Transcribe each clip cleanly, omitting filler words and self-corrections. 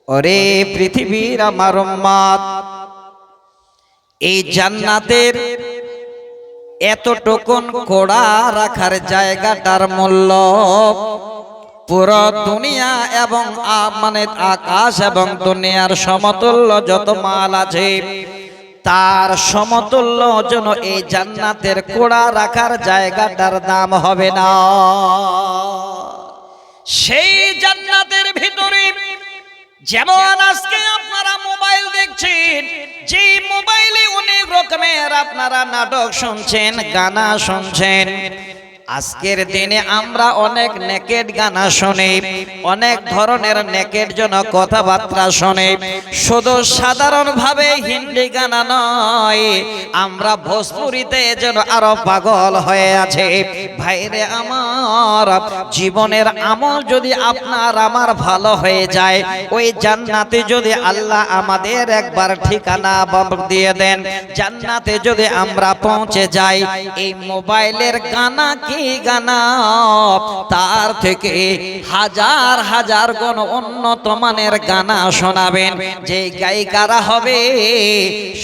ওরে পৃথিবীর আমার উম্মত, এই জান্নাতের এতটুকুন কোড়া রাখার জায়গাটার মূল্য পুরো দুনিয়া এবং মানে আকাশ এবং দুনিয়ার সমতুল্য যত মাল আছে তার সমতুল্য যেন এই জান্নাতের কোড়া রাখার জায়গাটার দাম হবে না। সেই জান্নাতের ভিতরে যেমন আজকে আপনারা মোবাইল দেখছেন, যে মোবাইলে অনেক রকমের আপনারা নাটক শুনছেন, গানা শুনছেন। আজকের দিনে আমরা অনেক নেকেড গানা শুনি, অনেক ধরনের নেকেড জন কথাবার্তা শুনি। শুধু সাধারণভাবে হিন্দি গানা নয়, আমরা ভোজপুরিতে যেন আরো পাগল হয়ে আছে। ভাইরে আমার, জীবনের আমল যদি আপনার আমার ভালো হয়ে যায়, ওই জান্নাতে যদি আল্লাহ আমাদের একবার ঠিকানা দিয়ে দেন, জান্নাতে যদি আমরা পৌঁছে যাই, এই মোবাইলের গানা কি গানা তার থেকে হাজার হাজার গুণ উন্নত মানের গানা শোনাবেন, যে গায়িকারা হবে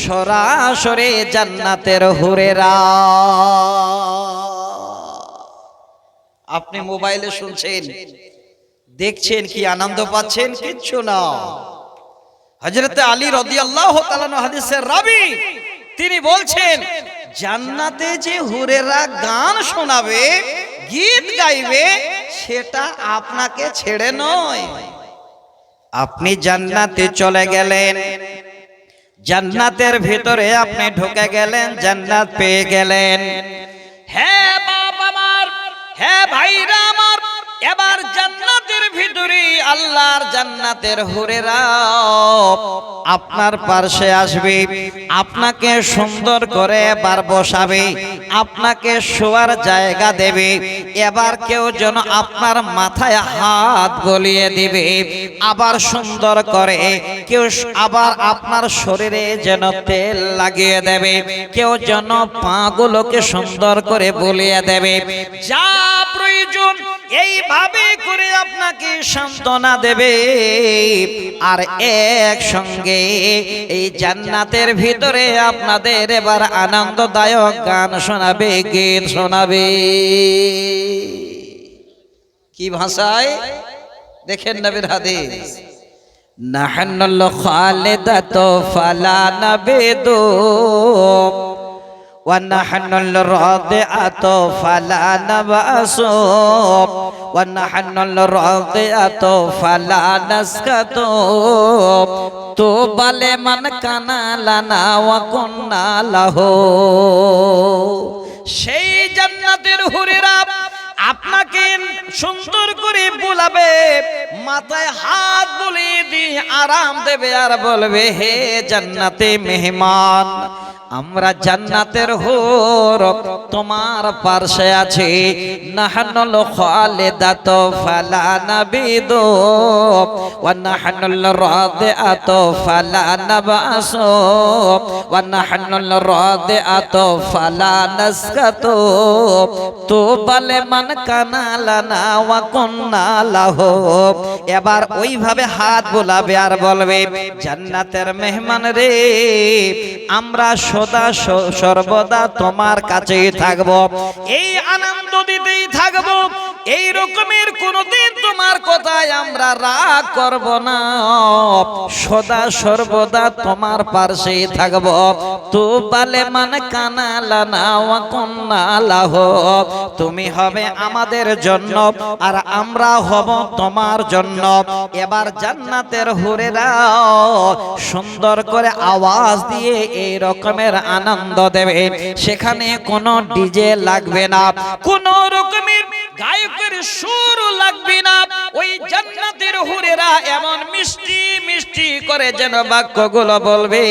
সরাসরি জান্নাতের হুরেরা। আপনি মোবাইলে শুনছেন, দেখছেন, কি আনন্দ পাচ্ছেন? কিচ্ছু না। হযরত আলী রাদিয়াল্লাহু তাআলা হাদিসের রাবী তিনি বলছেন, জান্নাতে যে হুরেরা গান শোনাবে, গীত গাইবে, সেটা আপনাকে ছেড়ে নয়। আপনি জান্নাতে চলে গেলেন, জান্নাতের ভিতরে আপনি ঢুকে গেলেন, জান্নাত পেয়ে গেলেন। হ্যাঁ বাপ আমার, হ্যাঁ ভাইরা আমার, এবার জান্নাতের ভিতরে আল্লাহর জান্নাতের হুরেরা আপনার পাশে আসবে, আপনাকে সুন্দর করে এবার বসাবে, আপনাকে শোয়ার জায়গা দেবে। এবার কেউ যেন আপনার মাথায় হাত বলিয়ে দিবে, আবার সুন্দর করে কেউ আবার আপনার শরীরে যেন তেল লাগিয়ে দেবে, কেউ যেন পাগুলোকে সুন্দর করে বলিয়ে দেবে। যা প্রয়োজন এইভাবে করে আপনাকে সান্ত্বনা দেবে, আর একসঙ্গে এই জান্নাতের ভিতরে আপনাদের এবার আনন্দদায়ক গান শোনাবে, গীত শোনাবে। কি ভাষায়? দেখেন নবীর হাদিস, নাহনুল খালিদাতু ফালা নাবিদু ونحن الراضعة فلا نبأس ونحن الراضعة فلا نسكت طوبى لمن كان لنا وكنا له। সেই জান্নাতের হুরেরা আপনাকে সুন্দর করে বুলাবে, মাথায় হাত বুলিয়ে দিয়ে আরাম দেবে, আর বলবে, হে জান্নাতে মেহমান, আমরা জান্নাতের হুর তোমার পাশে আছি। নাহনুল খালিদাতু ফালা নাবিদু ওয়া নাহনুল রাদিআতু ফালা নাবআসু ওয়া নাহনুল রাদিআতু ফালা নাসকাতু তুবা লিমান কানা লানা ওয়া কুন্না লাহু। এবার ওইভাবে হাত বোলাবে আর বলবে, জান্নাতের মেহমান রে, আমরা সদা সর্বদা তোমার কাছেই থাকবো, এই আনন্দ দিতেই থাকবো, এই রকমের কোনদিন তোমার কথায় আমরা রাগ করব না, সদা সর্বদা তোমার পাশেই থাকবো। তুবা লিমান কানা লানা ওয়া কুন্না লাহু, তুমি হবে আমাদের জন্য আর আমরা হব তোমার জন্য। এবার জান্নাতের হুরেরা সুন্দর করে আওয়াজ দিয়ে এই রকমের আনন্দ দেবে, সেখানে কোনো ডিজে লাগবে না, কোনো রকমের গায়কের সুর লাগবে না। ওই জান্নাতের হুরেরা এমন মিষ্টি মিষ্টি করে যেন বাক্যগুলো বলবে,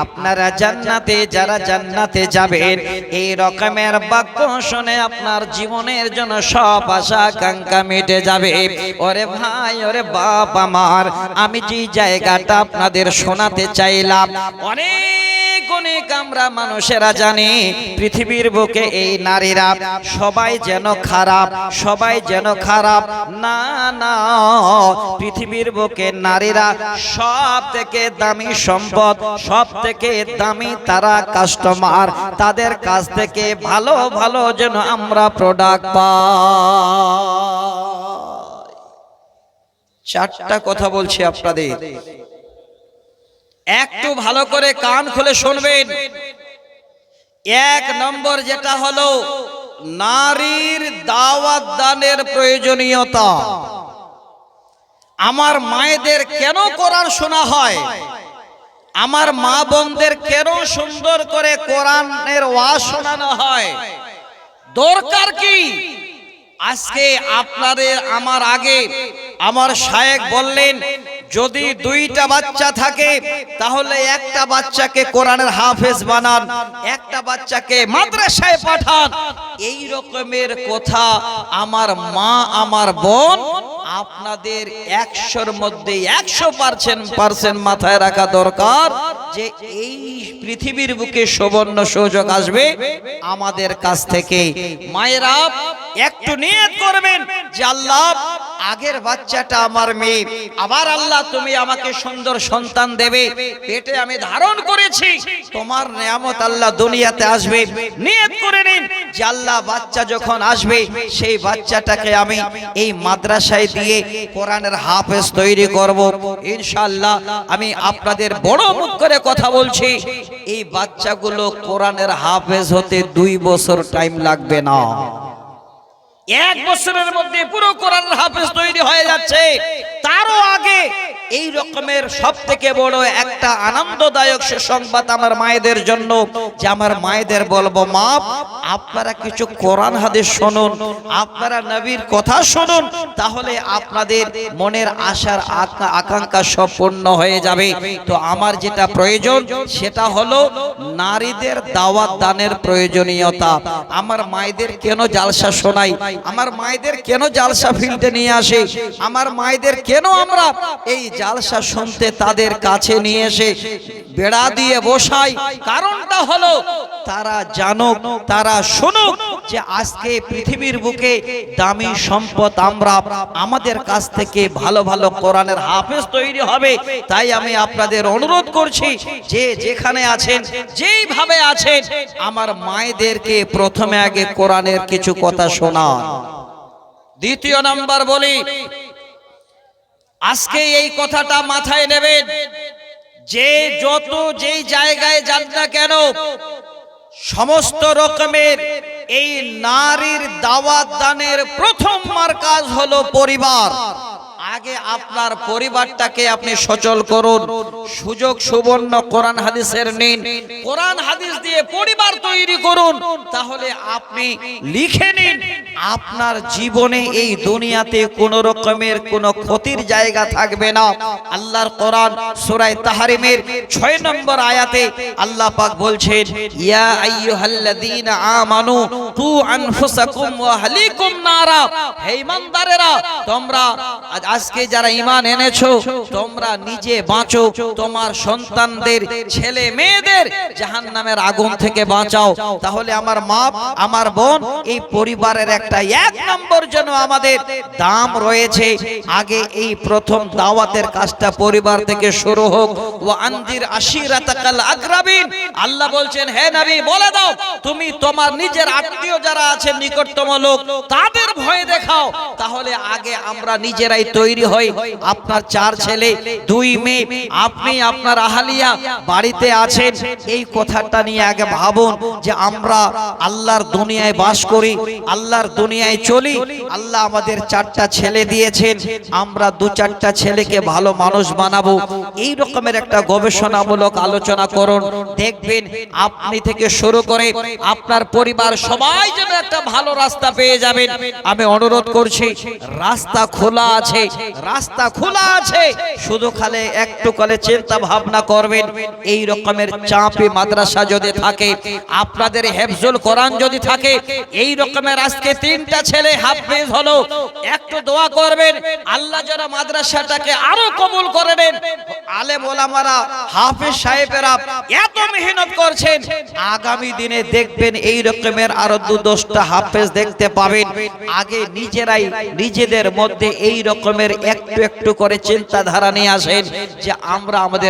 আপনারা জান্নাতে, যারা জান্নাতে যাবেন, এই রকমের বাক্য শুনে আপনার জীবনের জন্য সব আশা আকাঙ্ক্ষা মিটে যাবে। ওরে ভাই, ওরে বাপ আমার, আমি যে জায়গাটা আপনাদের শোনাতে চাইলাম, অনেক অনেক আমরা মানুষেরা জানি পৃথিবীর বুকে এই নারীরা সবাই যেন খারাপ, সবাই যেন খারাপ। না না, পৃথিবীর বুকে নারীরা সব থেকে দামি সম্পদ, সব থেকে দামি তারা কাস্টমার। তাদের কাছ থেকে ভালো ভালো যেন আমরা প্রোডাক্ট পাই। চারটা কথা বলছি আপনাদের, একটু ভালো করে কান খুলে শুনবেন। এক নম্বর যেটা হলো নারীর দাওয়াত দানের প্রয়োজনীয়তা। আমার মায়েদের কেন কোরআন শোনা হয়, আমার মা বোনদের কেন সুন্দর করে কোরআনের ওয়াজ শোনানো হয়, দরকার কি? আজকে আপনাদের আমার আগে আমার শায়েখ বললেন, যদি দুইটা বাচ্চা থাকে তাহলে একটা বাচ্চাকে কোরআনের হাফেজ বানান, একটা বাচ্চাকে মাদ্রাসায় পাঠান। এই রকমের কথা আমার মা আমার বোন আপনাদের 100-র মধ্যে 100% মাথায় রাখা দরকার যে এই পৃথিবীর বুকে সুবর্ণ সুযোগ আসবে আমাদের কাছ থেকে। মায়েরা একটু নিয়ত করবেন যে আল্লাহ, আগের বাচ্চাটা আমার মেয়ে, আবার আল্লাহ তুমি আমাকে সুন্দর সন্তান দেবে, পেটে আমি ধারণ করেছি, তোমার নিয়ামত আল্লাহ দুনিয়াতে আসবে। নিয়ত করে নিন যে আল্লাহ বাচ্চা যখন আসবে সেই বাচ্চাটাকে আমি এই মাদ্রাসায় দিয়ে কোরআনের হাফেজ তৈরি করব ইনশাআল্লাহ। আমি আপনাদের বড় মুখ করে কথা বলছি, এই বাচ্চাগুলো কোরআনের হাফেজ হতে 2 বছর টাইম লাগবে না। 1 বছরের মধ্যে পুরো কোরআনের হাফেজ তৈরি হয়ে যাচ্ছে। তারও আগে এই রকমের সব থেকে বড় একটা আনন্দদায়ক সংবাদ আমার মায়েদের জন্য, যে আমার মায়েদের বলবো, মা আপনারা কিছু কোরআন হাদিস শুনুন, আপনারা নবীর কথা শুনুন, তাহলে আপনাদের মনের আশার আকাঙ্ক্ষা সব পূর্ণ হয়ে যাবে। তো আমার যেটা প্রয়োজন সেটা হলো নারীদের দাওয়াত দানের প্রয়োজনীয়তা। আমার মায়েদের কেন জালসা শোনাই, আমার মায়েদের কেন জালসা ফিল্ডে নিয়ে আসে, আমার মায়েদের কেন আমরা এই জালসা শুনতে তাদের কাছে নিয়ে এসে বেড়া দিয়ে বসাই? কারণটা হলো তারা জানুক, তারা শুনুক যে আজকে পৃথিবীর বুকে দামি সম্পদ আমরা, আমাদের কাছ থেকে ভালো ভালো কোরআনের হাফেজ তৈরি হবে। তাই আমি আপনাদের অনুরোধ করছি যে যেখানে আছেন, যেইভাবে আছেন, আমার মায়েদেরকে প্রথমে আগে কোরআনের কিছু কথা শোনান। দ্বিতীয় নাম্বার বলি, আজকে এই কথাটা মাথায় নেবেন যে যত যেই জায়গায় যান না কেন, সমস্ত রকমের এই নারীর দাওয়াত দানের প্রথম মার্কাজ হলো পরিবার। আগে আপনার পরিবারটাকে আপনি সচল করুন, সুযোগ সুবর্ণ কোরআন হাদিসের নিন, কোরআন হাদিস দিয়ে পরিবার তৈরি করুন। তাহলে আপনি লিখে নিন, আপনার জীবনে এই দুনিয়াতে কোন রকমের কোনো ক্ষতির জায়গা থাকবে না। আল্লাহর কোরআন সূরা তাহরিমের 6 নম্বর আয়াতে আল্লাহ পাক বলছেন, ইয়া আইয়ুহাল্লাযীনা আমানু কু আনফুসাকুম ওয়া আহলিকুম নারা। হে ঈমানদারেরা, তোমরা আজকে যারা ঈমান এনেছো, তোমরা নিজে বাঁচো, তোমার সন্তানদের, ছেলে মেয়েদের জাহান্নামের আগুন থেকে বাঁচাও। তাহলে আমার মা আমার বোন, এই পরিবারের একটা 1 নম্বর যেন আমাদের দাম রয়েছে। আগে এই প্রথম দাওয়াতের কাজটা পরিবার থেকে শুরু হোক। ওয়া আনজির আশিরাতাকাল আকরাবিন। আল্লাহ বলছেন, হে নবী বলে দাও, তুমি তোমার নিজের আত্মীয় যারা আছেন, নিকটতম লোক, তাদের ভয় দেখাও। তাহলে আগে আমরা নিজেরাই তৈরি হই। আপনার 4 ছেলে 2 মেয়ে, আপনি আপনার আহলিয়া বাড়িতে আছেন, এই কথাটা নিয়ে আগে ভাবুন যে আমরা আল্লাহর দুনিয়ায় বাস করি, আল্লাহর দুনিয়ায় চলি। আল্লাহ আমাদের 4টা ছেলে দিয়েছেন, আমরা 2-4টা ছেলেকে ভালো মানুষ বানাবো। এই রকমের একটা গবেষণামূলক আলোচনা করুন, দেখবেন আপনি থেকে শুরু করে আপনার পরিবার সবাই যেন একটা ভালো রাস্তা পেয়ে যাবেন। আমি অনুরোধ করছি, রাস্তা খোলা আছে, রাস্তা খোলা আছে, শুধু খালি একটু করে চিন্তা ভাবনা করবেন। এই রকমের চাপি মাদ্রাসা যদি থাকে, আপনাদের হেফজুল কোরআন যদি থাকে, এই রকমের আজকে 3টা ছেলে হাফেজ হলো, একটু দোয়া করবেন আল্লাহ যেন মাদ্রাসাটাকে আরো কবুল করে নেন। আলেম ওলামারা, হাফেজ সাহেবেরা এত মেহনত করছেন, আগামী দিনে দেখবেন এই রকমের আরো 2-10টা হাফেজ দেখতে পাবেন। আগে নিজেরাই নিজেদের মধ্যে এই রকমের একটু একটু করে চিন্তাধারা নিয়ে আসেন যে আমরা আমাদের